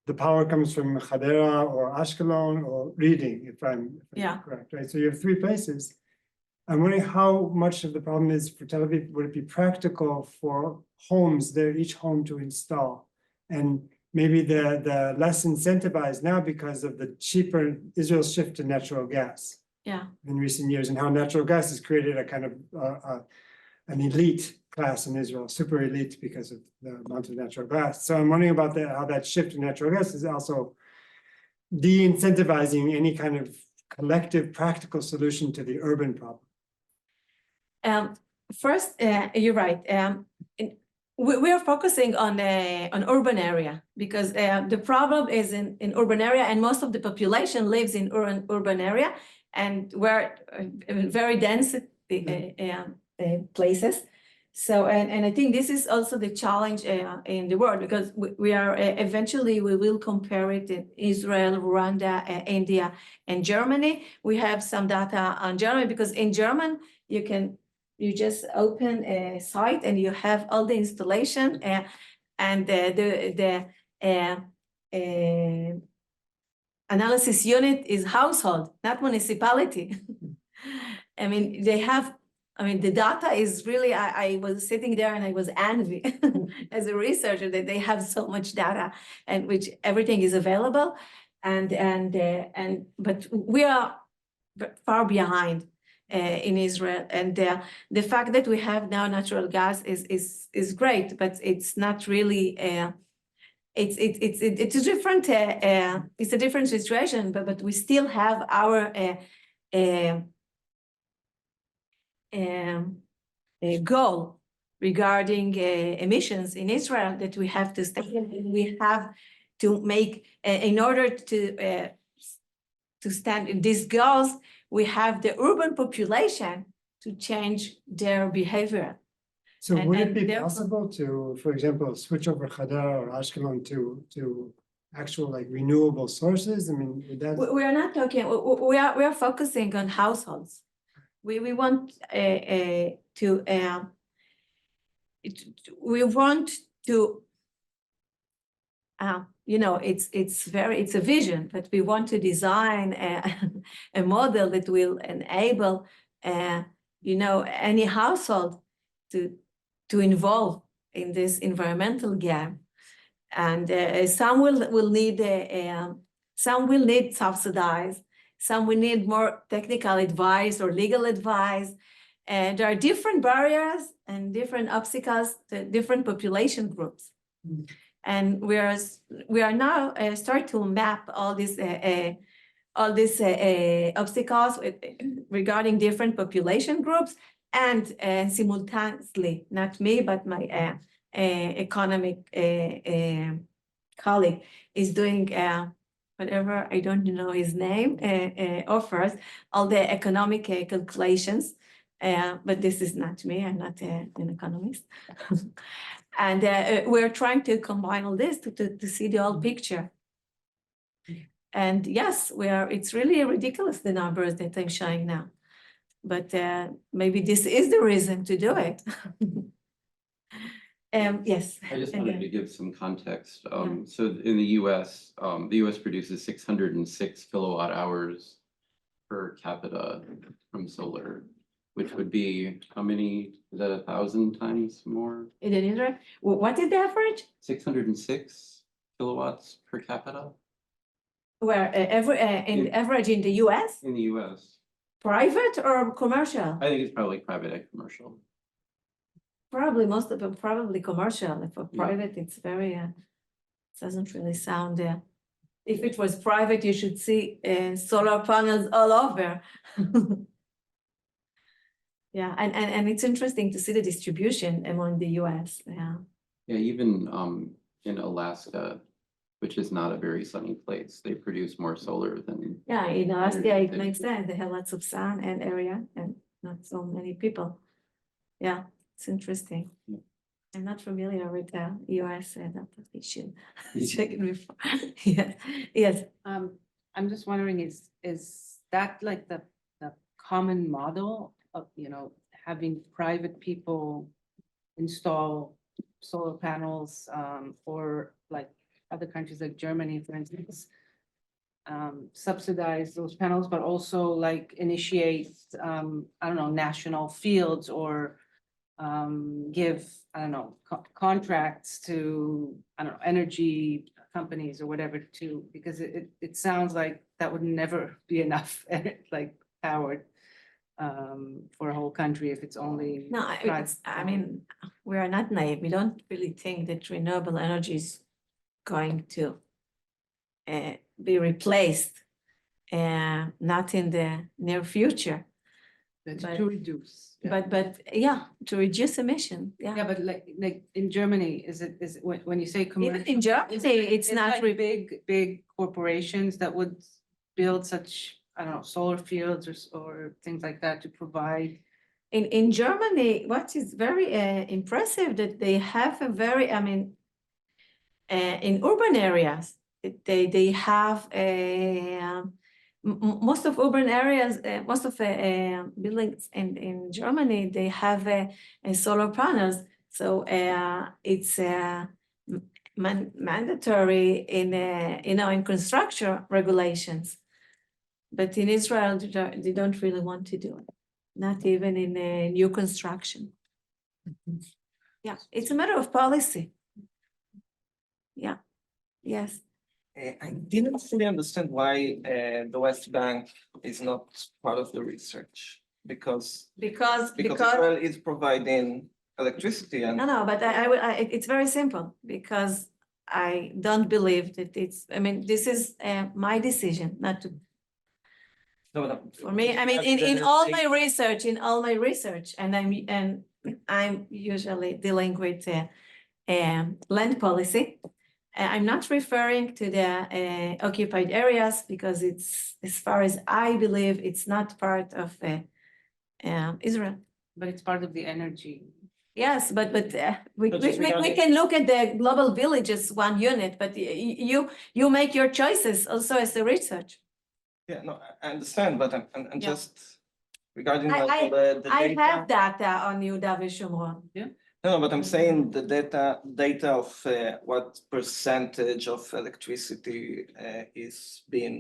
The power comes from Hadera or Ashkelon or Reading, if I'm correct, right? So you have three places. I'm wondering how much of the problem is for Tel Aviv, would it be practical for homes there, each home to install? And maybe the less incentivized now because of the cheaper Israel's shift to natural gas in recent years, and how natural gas has created a kind of an elite class in Israel, super elite because of the amount of natural gas. So I'm wondering about how that shift in natural gas is also de-incentivizing any kind of collective practical solution to the urban problem. First, you're right. We are focusing on urban area because the problem is in urban area, and most of the population lives in urban area, and we're very dense places. So, and I think this is also the challenge in the world, because we are eventually we will compare it in Israel, Rwanda, India, and Germany. We have some data on Germany because in German you just open a site and you have all the installation and the analysis unit is household, not municipality. I mean, the data is really, I was sitting there and I was envy as a researcher that they have so much data and which everything is available. But we are far behind in Israel. And the fact that we have now natural gas is great, but it's not really, it's a different situation, but we still have our goal regarding emissions in Israel that we have to stay in. We have to make, in order to stand in these goals, we have the urban population to change their behavior. So would it be possible to, for example, switch over Hadar or Ashkelon to actual like renewable sources? I mean, would that... We are not talking, we are focusing on households. We want it's a vision, but we want to design a model that will enable any household to involve in this environmental gap. And some will need subsidized, some will need more technical advice or legal advice. And there are different barriers and different obstacles to different population groups. Mm-hmm. And we are now start to map all these obstacles regarding different population groups, and simultaneously, not me, but my economic colleague is doing whatever, I don't know his name, offers all the economic calculations. But this is not me, I'm not an economist. And we're trying to combine all this to see the whole picture. And yes, it's really ridiculous, the numbers that I'm showing now. But maybe this is the reason to do it. Yes. I just wanted again. to give some context. So in the US produces 606 kilowatt hours per capita from solar, which would be how many? Is that 1,000 times more? In Israel, what is the average? 606 kilowatts per capita Where average in the US, in the US. private or commercial? I think it's probably private and commercial. Probably most of them, probably commercial. For Yeah. private, it's very, doesn't really sound, if it was private, you should see solar panels all over. Yeah, and it's interesting to see the distribution among the US, yeah. Yeah, even in Alaska, which is not a very sunny place, they produce more solar than. Yeah, in Alaska, it Energy. makes sense. They have lots of sun and area and not so many people. Yeah, it's interesting. Yeah. I'm not familiar with the US that issue. Check it before. Yes, yes. I'm just wondering, is that like the common model of, having private people install solar panels, or like other countries like Germany, for instance, subsidize those panels, but also like initiate, I don't know, national fields or give, I don't know, contracts to, I don't know, energy companies or whatever to, because it sounds like that would never be enough, like powered for a whole country if it's only. No, I mean, we are not naive. We don't really think that renewable energy is going to be replaced, not in the near future. But to reduce. But yeah, to reduce emission, Yeah, yeah. but like in Germany, is it when you say commercial? Even in Germany, it's not like big corporations that would build such, I don't know, solar fields or things like that to provide. In Germany, what is very impressive that they have a very, I mean, in urban areas, they have most of urban areas, most of buildings in Germany, they have solar panels. So it's mandatory in construction regulations. But in Israel, they don't really want to do it, not even in new construction. Yeah, it's a matter of policy. Yeah, yes. I didn't fully understand why the West Bank is not part of the research because Israel is providing electricity and No, but it's very simple because I don't believe that I mean, this is my decision not to. no, For me, I mean, in all my research, and I'm usually dealing with land policy. I'm not referring to the occupied areas because it's, as far as I believe, it's not part of Israel. But it's part of the energy. Yes, but we But just regarding- can look at the global village as one unit, but you make your choices also as the research. yeah, no, I understand, but I'm Yeah. just regarding I the I data. have data on Yehuda v'Shomron. No, but I'm saying the data of what percentage of electricity is being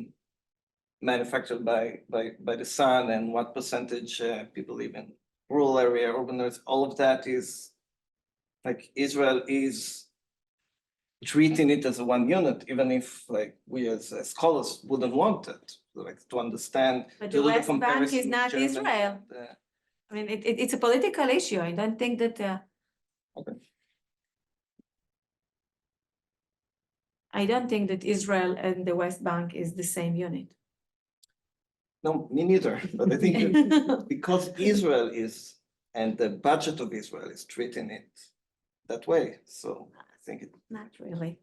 manufactured by the sun and what percentage people live in rural area, urban areas, all of that is like Israel is treating it as a one unit, even if like we as scholars wouldn't want it, like to understand. But to the do West Bank comparison is with not Germany Israel. and, I mean, it's a political issue. I don't think that. Okay. I don't think that Israel and the West Bank is the same unit. No, me neither, but I think that because Israel is, and the budget of Israel is treating it that way, so I think it. Not really.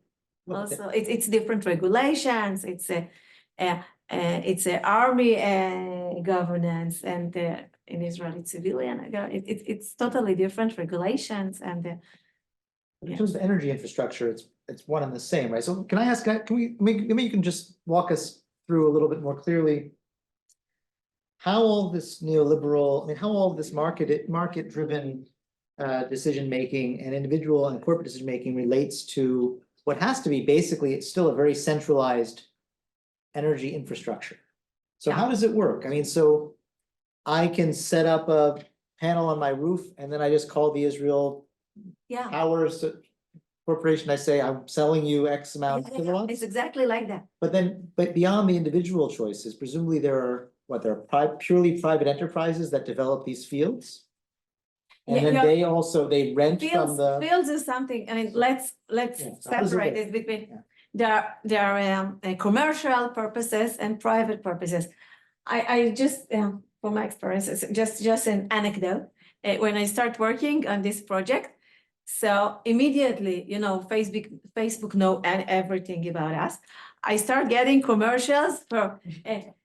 also, it's different regulations, it's a army governance, and in Israel, it's civilian, it's totally different regulations, and In terms of energy infrastructure, it's one and the same, right? So can I ask, maybe you can just walk us through a little bit more clearly how all this neoliberal, I mean, how all this market-driven decision-making and individual and corporate decision-making relates to what has to be basically, it's still a very centralized energy infrastructure. So how does it work? I mean, so I can set up a panel on my roof and then I just call the Israel yeah. Power Corporation, I say, I'm selling you X amount of kilowatts. It's exactly like that. But beyond the individual choices, presumably there are purely private enterprises that develop these fields? And then they rent from the. Fields is something, I mean, let's Yeah, so how does it separate work? it between, there are commercial purposes and private purposes. I just, from my experience, it's just an anecdote. When I start working on this project, so immediately, you know, Facebook know everything about us. I start getting commercials for,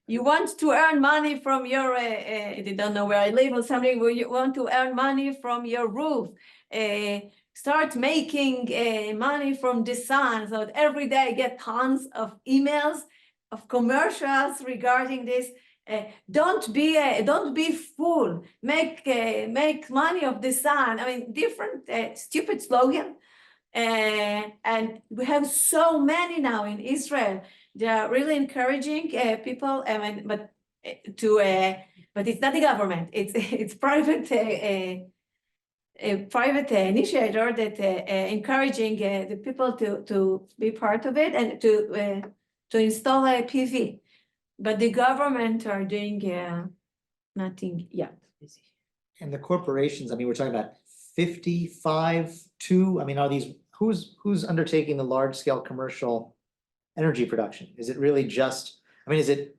you want to earn money from your, they don't know where I live or something, where you want to earn money from your roof. Start making money from the sun. So every day I get tons of emails of commercials regarding this. Don't be fool. Make money of the sun. I mean, different stupid slogan. And we have so many now in Israel. They are really encouraging people. I mean, but it's not the government. It's private. A private initiator that encouraging the people to be part of it and to install a PV. But the government are doing nothing yet. And the corporations, I mean, we're talking about 55, 2, I mean, are these, who's undertaking the large scale commercial energy production? Is it really just, I mean, is it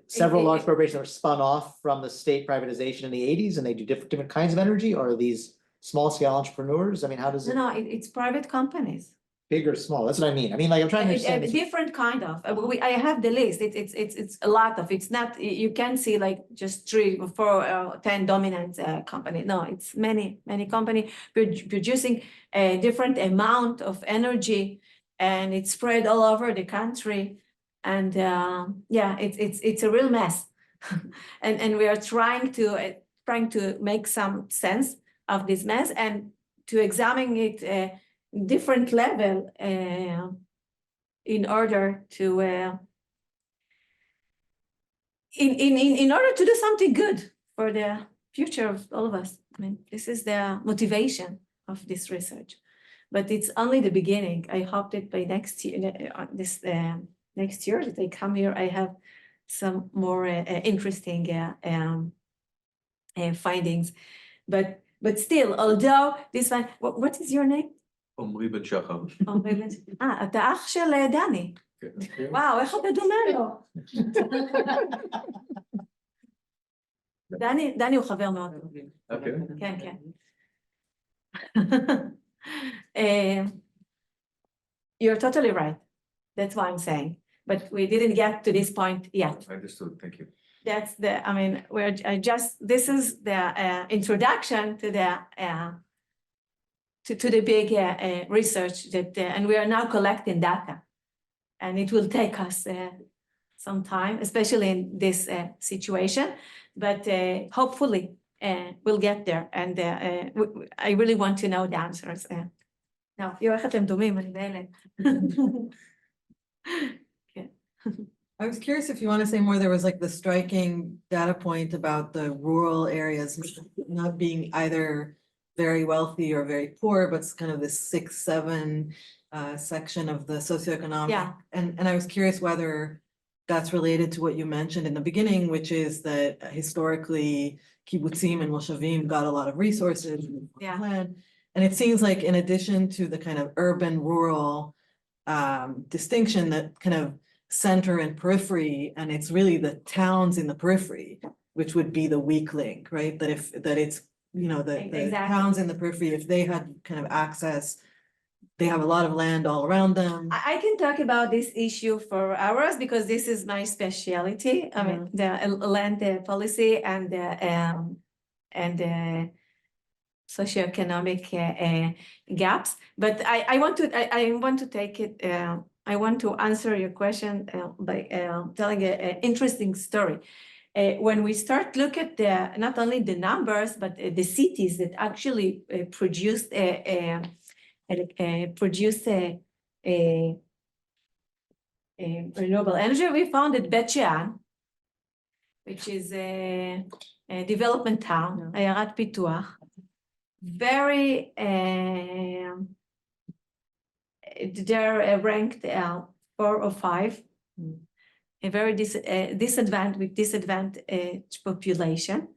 several large corporations that were spun off from the state privatization in the 80s and they do different kinds of energy, or are these small scale entrepreneurs? I mean, how does it? No, it's private companies. Big or small? That's what I mean. I mean, like, I'm trying to understand. Different kind of. I have the list. It's a lot of. It's not. You can see like just 3 or 4 or 10 dominant companies. No, it's many company producing a different amount of energy, and it's spread all over the country. And yeah, it's a real mess. and we are trying to make some sense of this mess and to examine it. Different level in order to in order to do something good for the future of all of us. I mean, this is the motivation of this research, but it's only the beginning. I hope that by next year, next year that I come here, I have some more interesting findings. But still, although this one, what is your name? עמרי בן שחר. אתה אח של דני. וואו, איך אתה דומה לו? דני הוא חבר מאוד טוב. כן, כן. You're totally right. That's what I'm saying. But we didn't get to this point yet. I understood, thank you. That's I mean, this is the introduction to the to the big research that, and we are now collecting data, and it will take us some time, especially in this situation, but hopefully we'll get there, and I really want to know the answers. Now, איך אתם דומים, אני בהלם. I was curious if you want to say more. There was like the striking data point about the rural areas not being either very wealthy or very poor, but it's kind of this 6-7 section of the socioeconomic. Yeah. And I was curious whether that's related to what you mentioned in the beginning, which is that historically kibbutzim and moshavim got a lot of resources. Yeah. Land. And it seems like in addition to the kind of urban rural distinction, that kind of center and periphery, and it's really the towns in the periphery, which would be the weak link, right? That it's, you know, the Exactly. towns in the periphery, if they had kind of access they have a lot of land all around them. I can talk about this issue for hours because this is my specialty. I mean, the land policy and the socioeconomic gaps. But I want to take it. I want to answer your question by telling an interesting story. When we start look at not only the numbers but the cities that actually produce renewable energy, we found that Bet Shean, which is a development town, עיירת פיתוח, very they're ranked 4 or 5, a very disadvantaged population.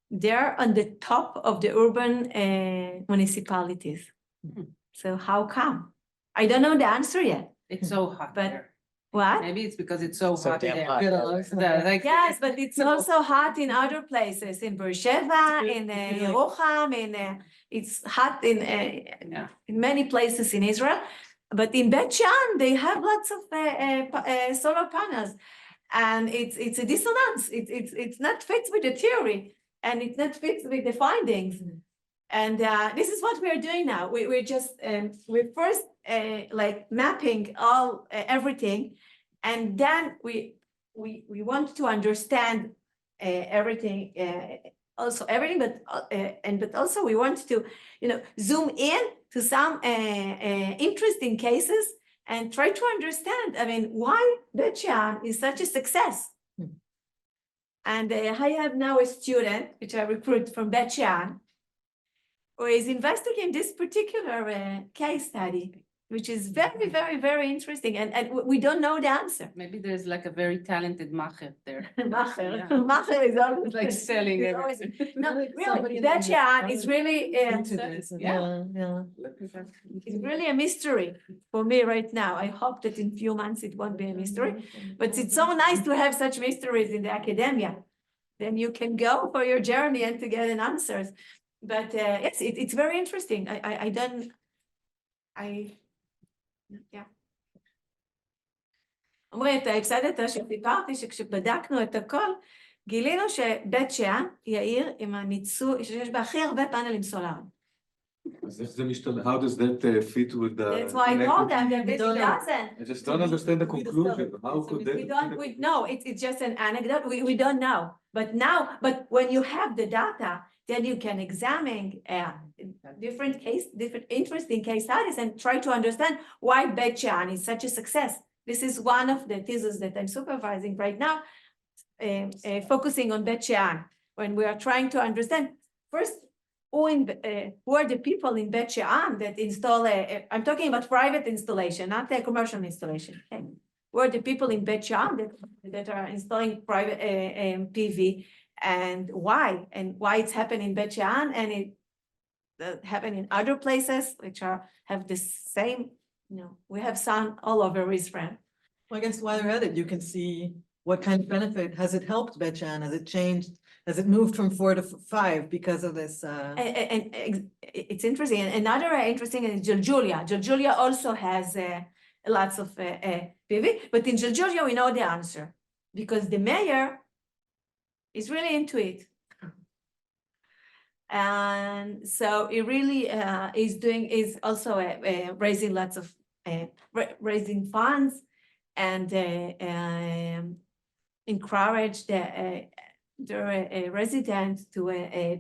They're on the top of the urban municipalities. So how come? I don't know the answer yet. It's so hot But- there. What? Maybe it's because it's so So hot damn there. hot. Like, Yes, but it's also hot in other places, in Beersheba, in Yerucham, it's hot in many places in Israel. But in Bet Shean, they have lots of solar panels, and it's a dissonance. It's not fits with the theory, and it's not fits with the findings. And this is what we are doing now. We're just we're first like mapping everything, and then we want to understand everything, also everything, but also we want to zoom in to some interesting cases and try to understand. I mean, why Bet Shean is such a success. And I have now a student which I recruit from Bet Shean, who is investigating this particular case study, which is very, very, very interesting. And we don't know the answer. maybe there's like a very talented macher there. Macher. Yeah. Macher is always Like selling is always- everything. No, Somebody really, in Bet the- Shean is really, Into this, yeah. it's really a mystery for me right now. I hope that in few months it won't be a mystery, but it's so nice to have such mysteries in the academia. Then you can go for your journey and to get an answers. But yes, it's very interesting. Yeah. עמרי, אתה הפסדת שסיפרתי שכשבדקנו את הכל, גילינו שבית שאן היא העיר עם הניצול, שיש בה הכי הרבה פאנלים סולאריים. אז איך זה משתנה? How does that fit with the? That's why I told them that it don't know. doesn't. I just don't understand the We conclusion. discovered. How could that? No, it's just an anecdote. We don't know. But when you have the data, then you can examine different interesting case studies and try to understand why Bet Shean is such a success. This is one of the theses that I'm supervising right now, focusing on Bet Shean, when we are trying to understand first who are the people in Bet Shean that install I'm talking about private installation, not a commercial installation. Okay? Who are the people in Bet Shean that are installing private PV, and why it's happening in Bet Shean and it happen in other places which have the same, we have sun all over Israel. Well, I guess while you're at it, you can see what kind of benefit, has it helped Bet Shean? Has it changed? Has it moved from 4 to 5 because of this? And it's interesting. And another interesting is Jiljulia. Jiljulia also has lots of PV, but in Jiljulia we know the answer because the mayor is really into it. And so it really is also raising lots of raising funds and encourage the residents to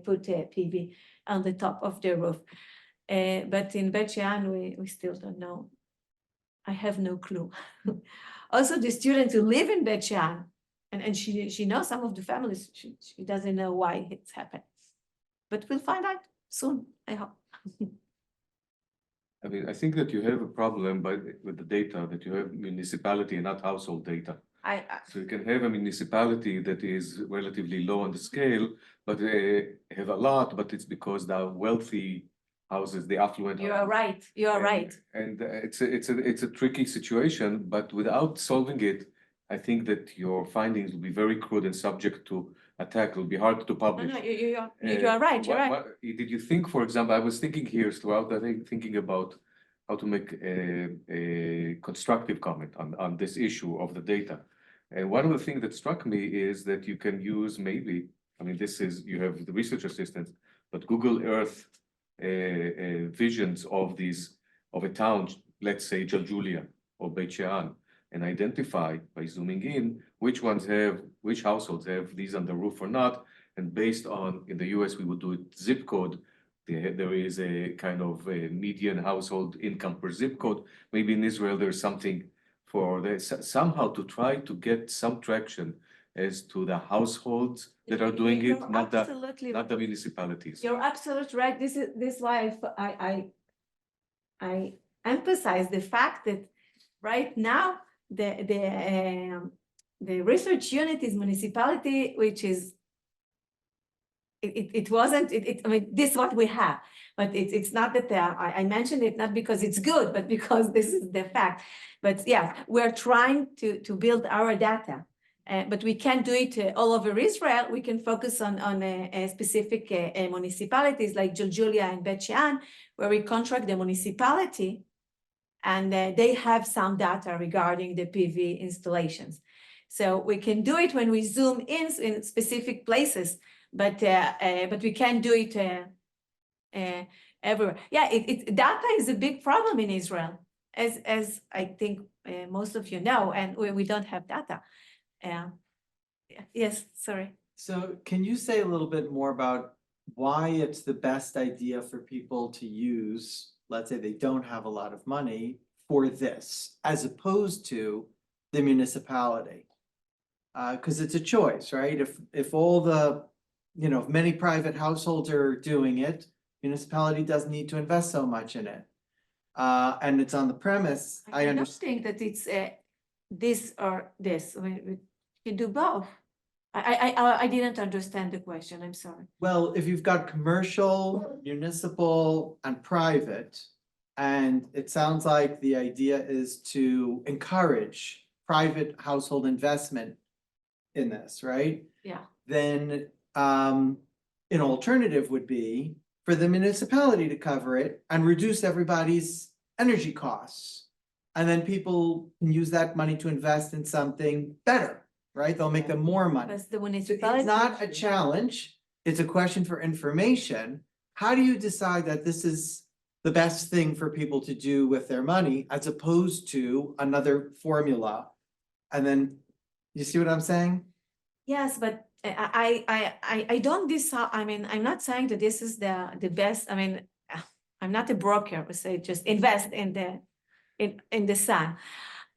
put PV on the top of their roof. But in Bet Shean, we still don't know. I have no clue. Also, the students who live in Bet Shean, and she knows some of the families, she doesn't know why it's happened. But we'll find out soon, I hope. I mean, I think that you have a problem with the data, that you have municipality and not household data. So you can have a municipality that is relatively low on the scale, but they have a lot, but it's because the wealthy houses, the affluent. You are right, you are right. And it's a tricky situation, but without solving it, I think that your findings will be very crude and subject to attack. It will be hard to No, publish. you are right, you're right. Did you think, for example, I was thinking here throughout, I think, thinking about make a constructive comment on this issue of the data. And one of the things that struck me is that you can use maybe, I mean, you have the research assistants, but Google Earth visions of a town, let's say Jaljulia or Beit Shean, and identify by zooming in which households have these on the roof or not. And based on, in the US, we would do it zip code. There is a kind of a median household income per zip code. Maybe in Israel, there's something for this, somehow to try to get some traction as to the households that are doing it, You're not absolutely the municipalities. You're absolutely right. This is why I emphasize the fact that right now the research unit is municipality, which is it wasn't I mean, this is what we have, but it's not that I mentioned it not because it's good, but because this is the fact. But yeah, we're trying to build our data. But we can't do it all over Israel. We can focus on specific municipalities like Jaljulia and Beit Shean, where we contract the municipality, and they have some data regarding the PV installations. So we can do it when we zoom in specific places, but we can't do it everywhere. Yeah, data is a big problem in Israel, as I think most of you know, and we don't have data. Yes, sorry. So can you say a little bit more about why it's the best idea for people to use, let's say they don't have a lot of money for this, as opposed to the municipality? Because it's a choice, right? If all the, if many private households are doing it, municipality doesn't need to invest so much in it. And it's on the premise, I don't understand. think that it's this or this. We can do both. I didn't understand the question. I'm sorry. Well, if you've got commercial, municipal, and private, and it sounds like the idea is to encourage private household investment in this, right? Yeah. Then an alternative would be for the municipality to cover it and reduce everybody's energy costs. And then people can use that money to invest in something better, right? They'll make them more money. Because the So municipality. it's not a challenge, it's a question for information. How do you decide that this is the best thing for people to do with their money as opposed to another formula? And then, you see what I'm saying? Yes, but I don't decide. I mean, I'm not saying that this is the best. I mean, I'm not a broker who say just invest in the sun.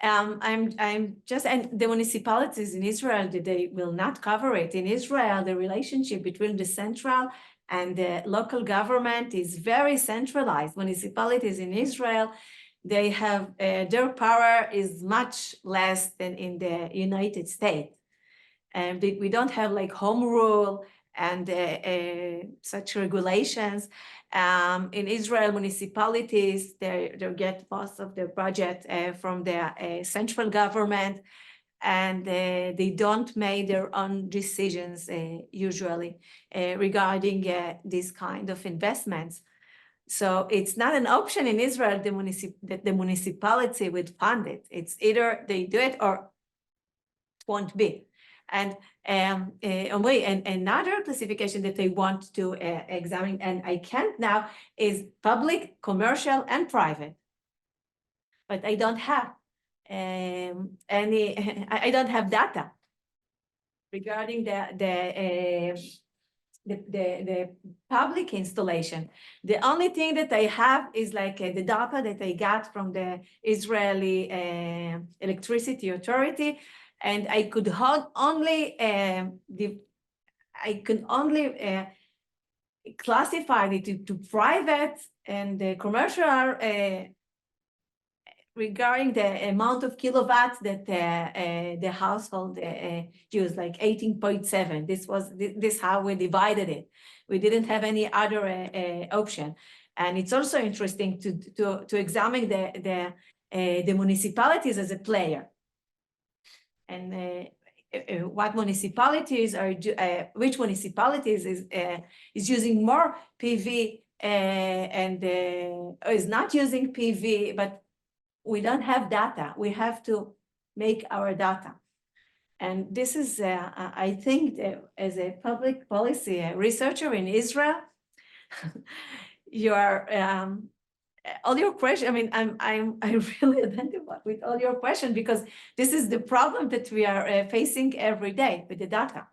I'm just, and the municipalities in Israel, they will not cover it. In Israel, the relationship between the central and the local government is very centralized. Municipalities in Israel, they have, their power is much less than in the United States. And we don't have like home rule and such regulations. In Israel, municipalities, they get most of their budget from the central government, and they don't make their own decisions usually regarding this kind of investments. So it's not an option in Israel that the municipality would fund it. It's either they do it or it won't be. And another classification that I want to examine, and I can't now, is public, commercial, and private. But I don't have I don't have data regarding the public installation. The only thing that I have is like the data that I got from the Israeli Electricity Authority. And I could only classify it to private and commercial regarding the amount of kilowatts that the household used, like 18.7. This how we divided it. We didn't have any other option. And it's also interesting to examine the municipalities as a player. And what municipalities are, which municipalities is using more PV and is not using PV, but we don't have data. We have to make our data. And this is, I think, as a public policy researcher in Israel, you are all your question. I mean, I really identify with all your question because this is the problem that we are facing every day with the data.